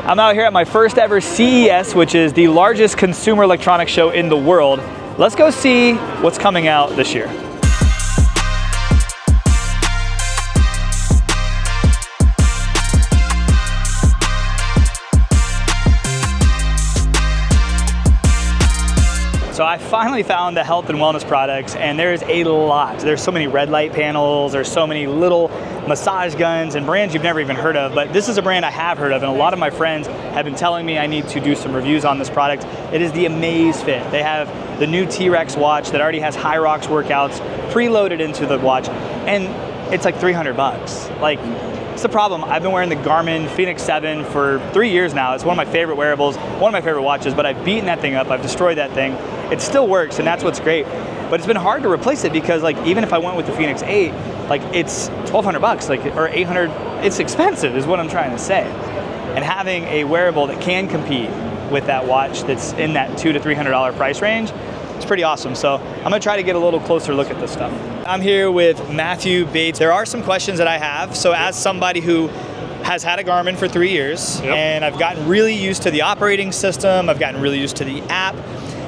I'm out here at my first ever CES, which is the largest consumer electronics show in the world. Let's go see what's coming out this year. So I finally found the health and wellness products, and there's a lot. There's so many red light panels, there's so many little massage guns and brands you've never even heard of, but this is a brand I have heard of, and a lot of my friends have been telling me I need to do some reviews on this product. It is the Amazfit. They have the new T-Rex watch that already has high rocks workouts preloaded into the watch, and it's like 300 bucks. Like, it's the problem. I've been wearing the Garmin Fenix 7 for 3 years now. It's one of my favorite wearables, one of my favorite watches, but I've beaten that thing up, I've destroyed that thing. It still works, and that's what's great. But it's been hard to replace it because, like, even if I went with the Fenix 8, like, it's 1,200 bucks, like, or 800. It's expensive, is what I'm trying to say. And having a wearable that can compete with that watch that's in that $200 to $300 price range, it's pretty awesome. So I'm gonna try to get a little closer look at this stuff. I'm here with Matthew Bates. There are some questions that I have. So as somebody who has had a Garmin for 3 years, and I've gotten really used to the operating system, I've gotten really used to the app,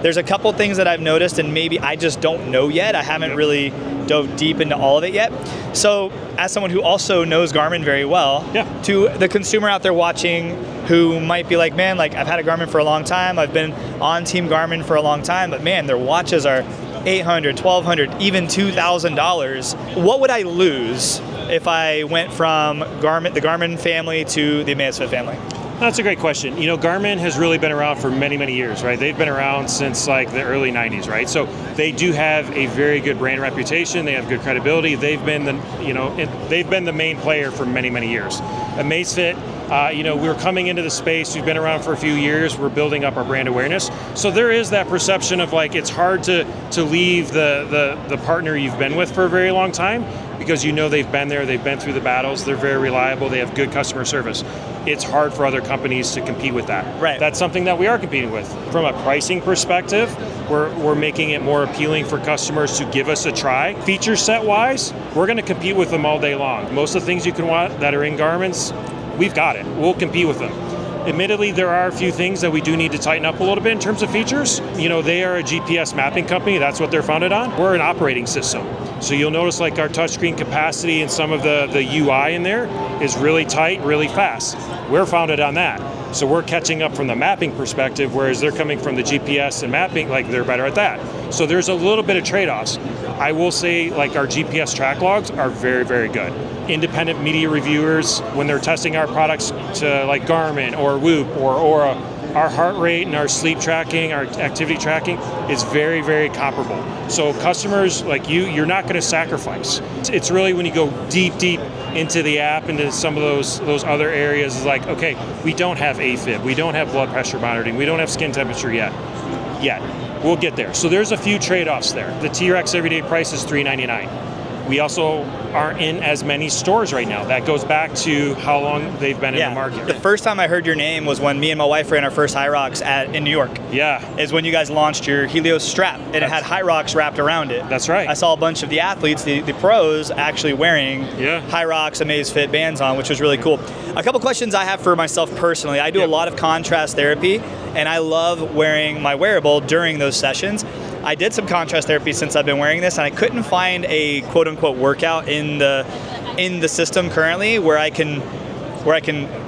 there's a couple things that I've noticed and maybe I just don't know yet. I haven't really dove deep into all of it yet. So as someone who also knows Garmin very well, to the consumer out there watching who might be like, man, like, I've had a Garmin for a long time, I've been on Team Garmin for a long time, but man, their watches are $800, $1,200, even $2,000. What would I lose if I went from the Garmin family to the Amazfit family? That's a great question. You know, Garmin has really been around for many, many years, right? They've been around since like the early 90s, right? So they do have a very good brand reputation. They have good credibility. They've been the main player for many, many years. Amazfit, we're coming into the space. We've been around for a few years. We're building up our brand awareness. So there is that perception of like, it's hard to leave the partner you've been with for a very long time, because you know they've been there, they've been through the battles, they're very reliable, they have good customer service. It's hard for other companies to compete with that. Right. That's something that we are competing with. From a pricing perspective, we're making it more appealing for customers to give us a try. Feature set wise, we're going to compete with them all day long. Most of the things you can want that are in Garmin's, we've got it. We'll compete with them. Admittedly, there are a few things that we do need to tighten up a little bit in terms of features. You know, they are a GPS mapping company. That's what they're founded on. We're an operating system. So you'll notice like our touchscreen capacity and some of the UI in there is really tight, really fast. We're founded on that. So we're catching up from the mapping perspective, whereas they're coming from the GPS and mapping, like they're better at that. So there's a little bit of trade-offs. I will say like our GPS track logs are very, very good. Independent media reviewers, when they're testing our products to like Garmin or Whoop or Aura, our heart rate and our sleep tracking, our activity tracking is very, very comparable. So customers like you're not going to sacrifice. It's really when you go deep into the app, into some of those other areas, is like, okay, we don't have AFib, we don't have blood pressure monitoring, we don't have skin temperature yet. We'll get there. So there's a few trade-offs there. The T-Rex everyday price is $399. We also aren't in as many stores right now. That goes back to how long they've been in the market. The first time I heard your name was when me and my wife ran our first High Rocks in New York. Yeah. Is when you guys launched your Helios strap, and it had High Rocks wrapped around it. That's right. I saw a bunch of the athletes, the pros, actually wearing High Rocks Amazfit bands on, which was really cool. A couple questions I have for myself personally. I do a lot of contrast therapy, and I love wearing my wearable during those sessions. I did some contrast therapy since I've been wearing this, and I couldn't find a quote-unquote workout in the system currently where I can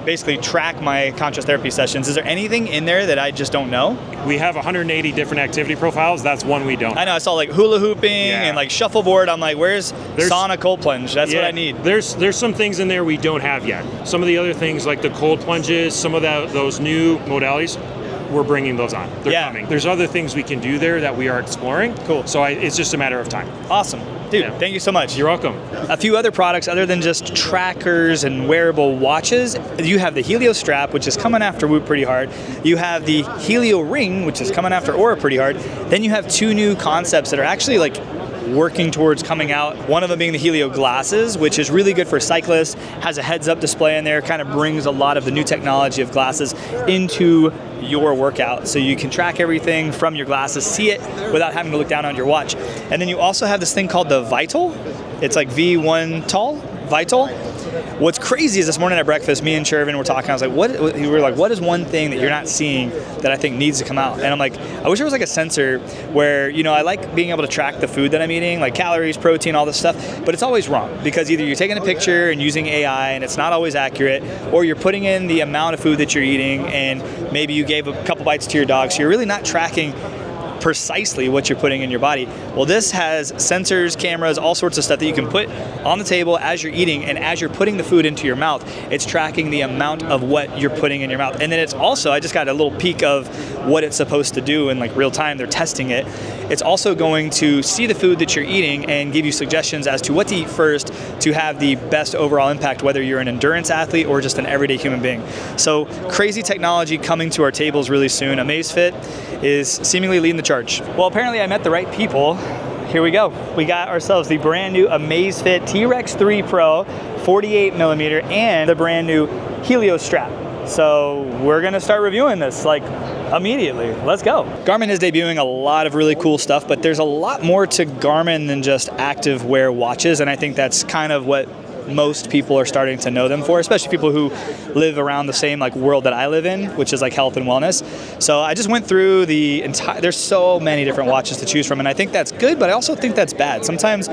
basically track my contrast therapy sessions. Is there anything in there that I just don't know? We have 180 different activity profiles. That's one we don't. I know. I saw like hula hooping and like shuffleboard. I'm like, where's sauna cold plunge? That's what I need. There's some things in there we don't have yet. Some of the other things like the cold plunges, some of those new modalities, we're bringing those on. They're coming. There's other things we can do there that we are exploring. Cool. So it's just a matter of time. Awesome. Dude, thank you so much. You're welcome. A few other products other than just trackers and wearable watches. You have the Helio strap, which is coming after Whoop pretty hard. You have the Helio ring, which is coming after Aura pretty hard. Then you have two new concepts that are actually like working towards coming out. One of them being the Helio glasses, which is really good for cyclists, has a heads-up display in there, kind of brings a lot of the new technology of glasses into your workout. So you can track everything from your glasses, see it without having to look down on your watch. And then you also have this thing called the Vital. It's like V1 Vital. what's crazy is this morning at breakfast, me and Shervin were talking. I was like, we were like, what is one thing that you're not seeing that I think needs to come out? And I'm like, I wish there was like a sensor where, you know, I like being able to track the food that I'm eating, like calories, protein, all this stuff, but it's always wrong because either you're taking a picture and using AI and it's not always accurate, or you're putting in the amount of food that you're eating and maybe you gave a couple bites to your dog, so you're really not tracking precisely what you're putting in your body. Well, this has sensors, cameras, all sorts of stuff that you can put on the table as you're eating, and as you're putting the food into your mouth, it's tracking the amount of what you're putting in your mouth. And then it's also, I just got a little peek of what it's supposed to do in like real time. They're testing it. It's also going to see the food that you're eating and give you suggestions as to what to eat first to have the best overall impact, whether you're an endurance athlete or just an everyday human being. So crazy technology coming to our tables really soon. Amazfit is seemingly leading the charge. Well, apparently I met the right people. Here we go. We got ourselves the brand new Amazfit T-Rex 3 Pro 48 millimeter and the brand new Helio strap. So we're gonna start reviewing this like immediately. Let's go. Garmin is debuting a lot of really cool stuff, but there's a lot more to Garmin than just active wear watches, and I think that's kind of what most people are starting to know them for, especially people who live around the same like world that I live in, which is like health and wellness. So I just went through the entire, there's so many different watches to choose from, and I think that's good, but I also think that's bad. Sometimes,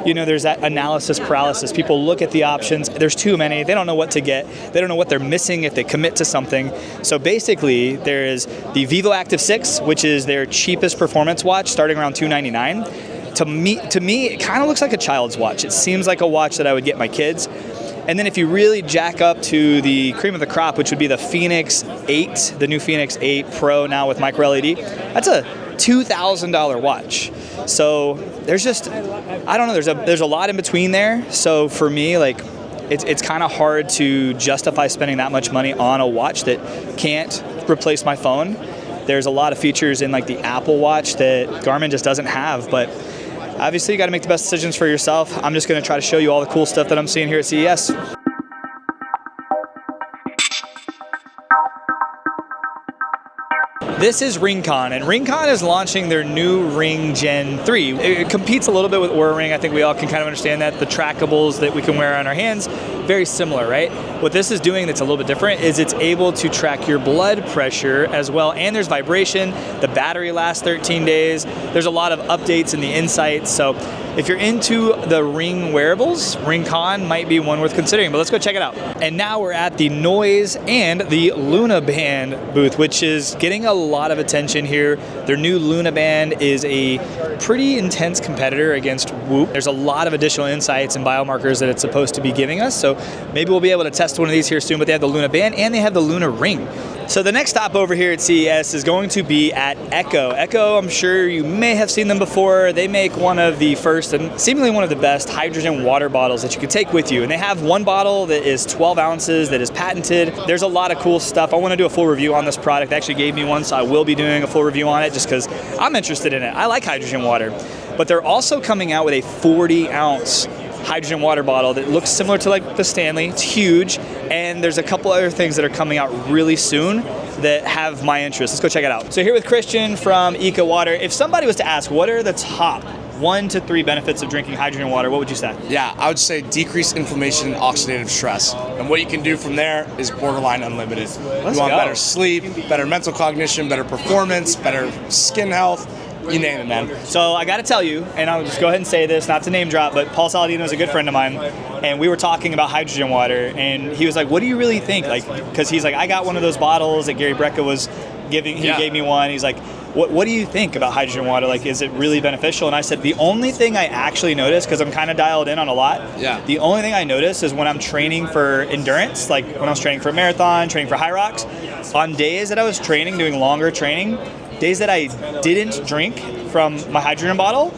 you know, there's that analysis paralysis. People look at the options, there's too many, they don't know what to get, they don't know what they're missing if they commit to something. So basically, there is the Vivo Active 6, which is their cheapest performance watch, starting around $299. To me, it kind of looks like a child's watch. It seems like a watch that I would get my kids. And then if you really jack up to the cream of the crop, which would be the Phoenix 8, the new Phoenix 8 Pro now with micro LED, that's a $2,000 watch. So there's just, I don't know, there's a lot in between there. So for me, like, it's kind of hard to justify spending that much money on a watch that can't replace my phone. There's a lot of features in like the Apple Watch that Garmin just doesn't have, but obviously you got to make the best decisions for yourself. I'm just going to try to show you all the cool stuff that I'm seeing here at CES. This is RingCon, and RingCon is launching their new Ring Gen 3. It competes a little bit with Oura Ring. I think we all can kind of understand that. The trackables that we can wear on our hands, very similar, right? What this is doing that's a little bit different is it's able to track your blood pressure as well, and there's vibration. The battery lasts 13 days. There's a lot of updates in the insights. So if you're into the Ring wearables, RingCon might be one worth considering, but let's go check it out. And now we're at the Noise and the Luna Band booth, which is getting a lot of attention here. Their new Luna Band is a pretty intense competitor against Whoop. There's a lot of additional insights and biomarkers that it's supposed to be giving us, so maybe we'll be able to test one of these here soon, but they have the Luna Band and they have the Luna Ring. So the next stop over here at CES is going to be at Echo. Echo, I'm sure you may have seen them before. They make one of the first and seemingly one of the best hydrogen water bottles that you could take with you. And they have one bottle that is 12 ounces that is patented. There's a lot of cool stuff. I want to do a full review on this product. They actually gave me one, so I will be doing a full review on it just because I'm interested in it. I like hydrogen water. But they're also coming out with a 40-ounce hydrogen water bottle that looks similar to like the Stanley. It's huge, and there's a couple other things that are coming out really soon that have my interest. Let's go check it out. So here with Christian from Eco Water. If somebody was to ask what are the top 1 to 3 benefits of drinking hydrogen water, what would you say? Yeah, I would say decrease inflammation and oxidative stress. And what you can do from there is borderline unlimited. Let's you want go. better sleep, better mental cognition, better performance, better skin health. You name it, man. So I got to tell you, and I'll just go ahead and say this, not to name drop, but Paul Saladino is a good friend of mine, and we were talking about hydrogen water, and he was like, what do you really think? Like, because he's like, I got one of those bottles that Gary Brecka was giving, he gave me one. He's like, what do you think about hydrogen water? Like, is it really beneficial? And I said, the only thing I actually notice, because I'm kind of dialed in on a lot, the only thing I notice is when I'm training for endurance, like when I was training for a marathon, training for high rocks, on days that I was training, doing longer training, days that I didn't drink from my hydrogen bottle,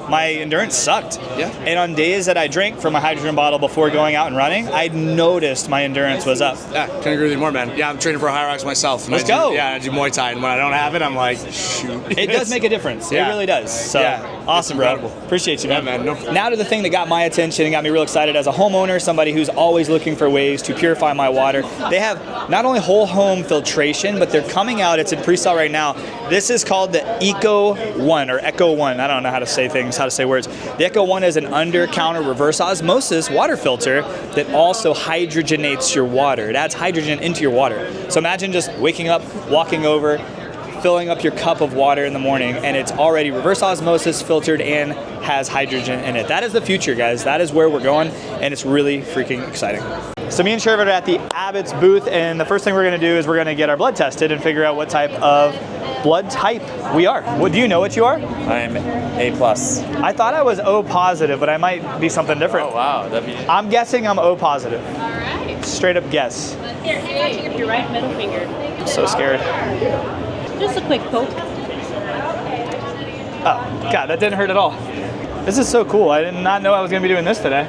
my endurance sucked. And on days that I drank from my hydrogen bottle before going out and running, I noticed my endurance was up. Yeah, can't agree with you more, man. Yeah, I'm training for high rocks myself. Let's go. Yeah, I do Muay Thai, and when I don't have it, I'm like, shoot. It does make a difference. It really does. So awesome, bro. Appreciate you, man. Yeah, man. No. Now to the thing that got my attention and got me real excited as a homeowner, somebody who's always looking for ways to purify my water. They have not only whole home filtration, but they're coming out, it's in pre-sale right now. This is called the Eco One or Echo One. I don't know how to say things. how to say words. The Echo One is an under-counter reverse osmosis water filter that also hydrogenates your water. It adds hydrogen into your water. So imagine just waking up, walking over, filling up your cup of water in the morning, and it's already reverse osmosis filtered and has hydrogen in it. That is the future, guys. That is where we're going, and it's really freaking exciting. So me and Shervin are at the Abbott's booth, and the first thing we're gonna do is we're gonna get our blood tested and figure out what type of blood type we are. What, do you know what you are? I'm A+. I thought I was O positive, but I might be something different. Oh wow, that'd be... I'm guessing I'm O positive. All right. Straight up guess. Here, hang on to your right middle finger. I'm so scared. Just a quick poke. Oh, God, that didn't hurt at all. This is so cool. I did not know I was gonna be doing this today.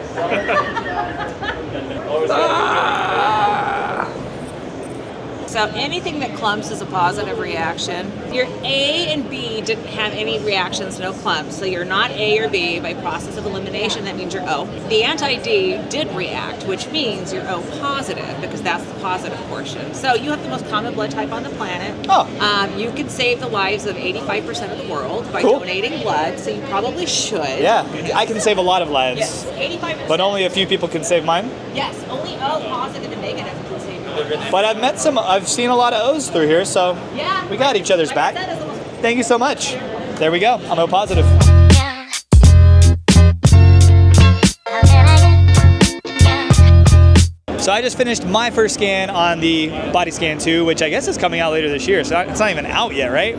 So anything that clumps is a positive reaction. Your A and B didn't have any reactions, no clumps. So you're not A or B. By process of elimination, that means you're O. The anti-D did react, which means you're O positive because that's the positive portion. So you have the most common blood type on the planet. Oh. You can save the lives of 85% of the world by Cool. donating blood, so you probably should. Yeah, I can save a lot of lives. Yes, 85%. But only a few people can save mine. Yes, only O positive and negative can save your life. But I've seen a lot of O's through here, so Yeah. we got each other's Like I back. said, it's the most Thank you so much. There we go. I'm O positive. So I just finished my first scan on the Body Scan 2, which I guess is coming out later this year, so it's not even out yet, right?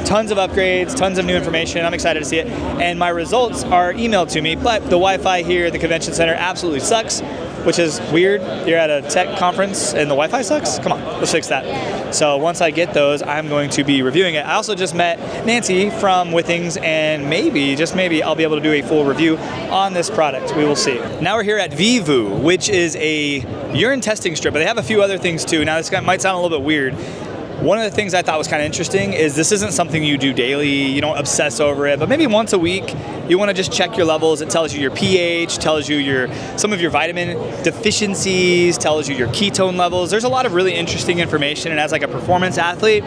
Tons of upgrades, tons of new information. I'm excited to see it. And my results are emailed to me, but the Wi-Fi here at the convention center absolutely sucks, which is weird. You're at a tech conference and the Wi-Fi sucks? Come on, let's fix that. So once I get those, I'm going to be reviewing it. I also just met Nancy from Withings, and maybe, just maybe, I'll be able to do a full review on this product. We will see. Now we're here at Vivu, which is a urine testing strip, but they have a few other things too. Now this might sound a little bit weird. One of the things I thought was kind of interesting is this isn't something you do daily, you don't obsess over it, but maybe once a week, you want to just check your levels. It tells you your pH, tells you some of your vitamin deficiencies, tells you your ketone levels. There's a lot of really interesting information, and as like a performance athlete,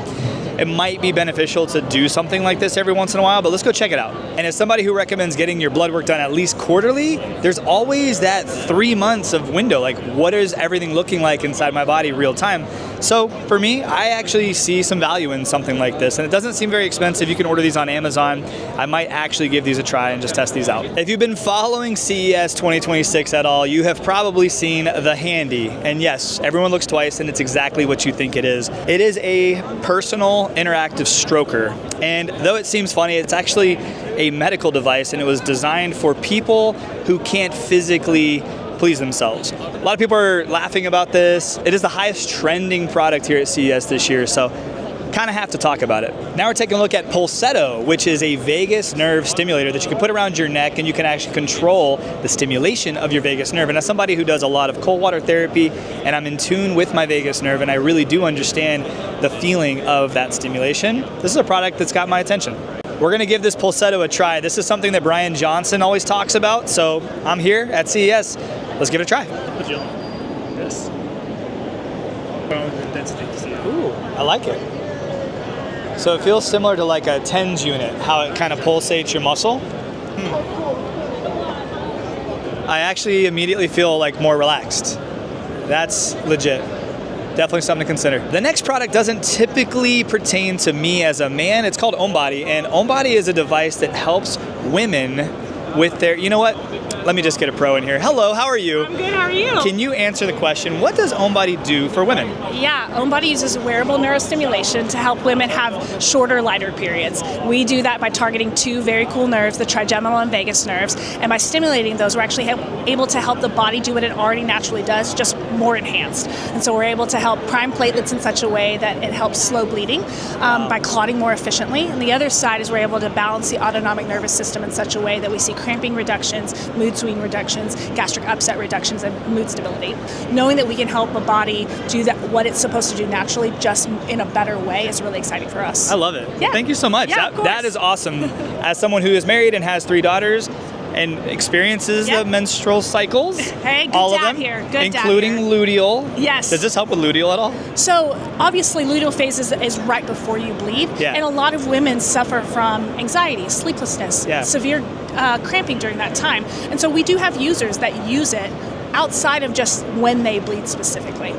it might be beneficial to do something like this every once in a while, but let's go check it out. And as somebody who recommends getting your blood work done at least quarterly, there's always that 3 months of window, like what is everything looking like inside my body real time. So for me, I actually see some value in something like this, and it doesn't seem very expensive. You can order these on Amazon. I might actually give these a try and just test these out. If you've been following CES 2026 at all, you have probably seen the Handy. And yes, everyone looks twice, and it's exactly what you think it is. It is a personal interactive stroker. And though it seems funny, it's actually a medical device, and it was designed for people who can't physically please themselves. A lot of people are laughing about this. It is the highest trending product here at CES this year, so kind of have to talk about it. Now we're taking a look at Pulsetto, which is a vagus nerve stimulator that you can put around your neck, and you can actually control the stimulation of your vagus nerve. And as somebody who does a lot of cold water therapy, and I'm in tune with my vagus nerve, and I really do understand the feeling of that stimulation, this is a product that's got my attention. We're gonna give this Pulsetto a try. This is something that Brian Johnson always talks about, so I'm here at CES. Let's give it a try. This. Intensity to see it. Ooh, I like it. So it feels similar to like a TENS unit, how it kind of pulsates your muscle. I actually immediately feel like more relaxed. That's legit. Definitely something to consider. The next product doesn't typically pertain to me as a man. It's called OwnBody, and OwnBody is a device that helps women with their, you know what? Let me just get a pro in here. Hello, how are you? I'm good, how are you? Can you answer the question, what does OwnBody do for women? Yeah, OwnBody uses wearable neurostimulation to help women have shorter, lighter periods. We do that by targeting two very cool nerves, the trigeminal and vagus nerves, and by stimulating those, we're actually able to help the body do what it already naturally does, just more enhanced. And so we're able to help prime platelets in such a way that it helps slow bleeding by clotting more efficiently. And the other side is we're able to balance the autonomic nervous system in such a way that we see cramping reductions, mood swing reductions, gastric upset reductions, and mood stability. Knowing that we can help a body do that, what it's supposed to do naturally, just in a better way, is really exciting for us. I love it. Yeah. Thank you so much. Yeah, of course. That is awesome. As someone who is married and has 3 daughters and experiences Yep. the menstrual cycles, Hey, good all of dad them, here. Good dad including here. luteal. Yes. Does this help with luteal at all? So obviously luteal phase is right before you bleed, Yeah. and a lot of women suffer from anxiety, sleeplessness, Yeah. severe cramping during that time. And so we do have users that use it outside of just when they bleed specifically.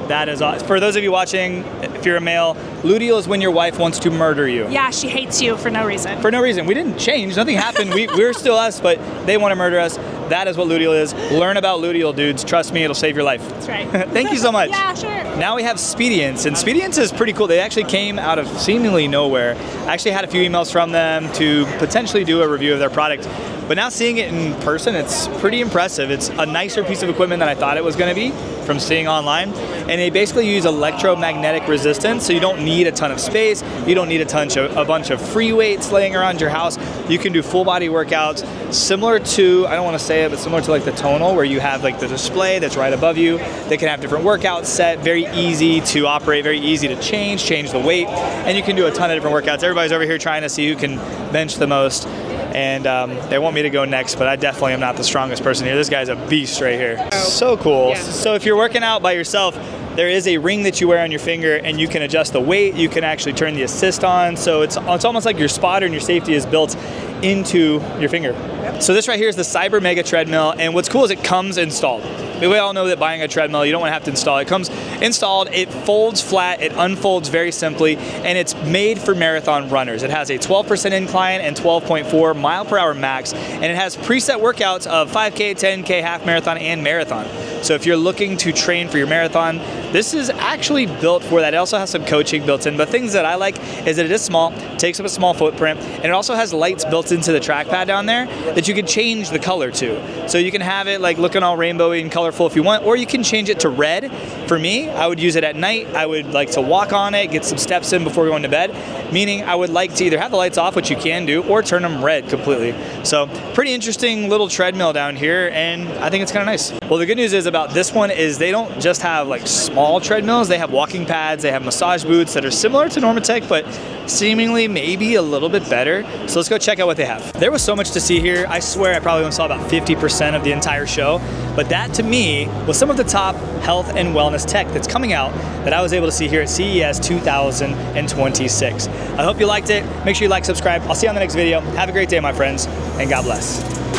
That is awesome. For those of you watching, if you're a male, luteal is when your wife wants to murder you. Yeah, she hates you for no reason. For no reason. We didn't change. Nothing happened. We're still us, but they want to murder us. That is what luteal is. Learn about luteal, dudes. Trust me, it'll save your life. That's right. Thank you so much. Yeah, sure. Now we have Spedience, and Spedience is pretty cool. They actually came out of seemingly nowhere. I actually had a few emails from them to potentially do a review of their product, but now seeing it in person, it's pretty impressive. It's a nicer piece of equipment than I thought it was going to be from seeing online, and they basically use electromagnetic resistance, so you don't need a ton of space, you don't need a bunch of free weights laying around your house. You can do full body workouts similar to, I don't want to say it, but similar to like the Tonal, where you have like the display that's right above you. They can have different workouts set, very easy to operate, very easy to change the weight, and you can do a ton of different workouts. Everybody's over here trying to see who can bench the most, and they want me to go next, but I definitely am not the strongest person here. This guy's a beast right here. So cool. Yeah. So if you're working out by yourself, there is a ring that you wear on your finger, and you can adjust the weight. You can actually turn the assist on, so it's almost like your spotter and your safety is built into your finger. So this right here is the Cyber Mega treadmill, and what's cool is it comes installed. We all know that buying a treadmill, you don't want to have to install it. It comes installed, it folds flat, it unfolds very simply, and it's made for marathon runners. It has a 12% incline and 12.4 mile per hour max, and it has preset workouts of 5K, 10K, half marathon, and marathon. So if you're looking to train for your marathon, this is actually built for that. It also has some coaching built in, but things that I like is that it is small, takes up a small footprint, and it also has lights built into the trackpad down there that you can change the color to. So you can have it like looking all rainbowy and colorful if you want, or you can change it to red. For me, I would use it at night. I would like to walk on it, get some steps in before going to bed, meaning I would like to either have the lights off, which you can do, or turn them red completely. So pretty interesting little treadmill down here, and I think it's kind of nice. Well, the good news is about this one is they don't just have like small treadmills, they have walking pads, they have massage boots that are similar to Normatec, but seemingly maybe a little bit better. So let's go check out what they have. There was so much to see here. I swear I probably only saw about 50% of the entire show, but that to me was some of the top health and wellness tech that's coming out that I was able to see here at CES 2026. I hope you liked it. Make sure you like, subscribe. I'll see you on the next video. Have a great day, my friends, and God bless.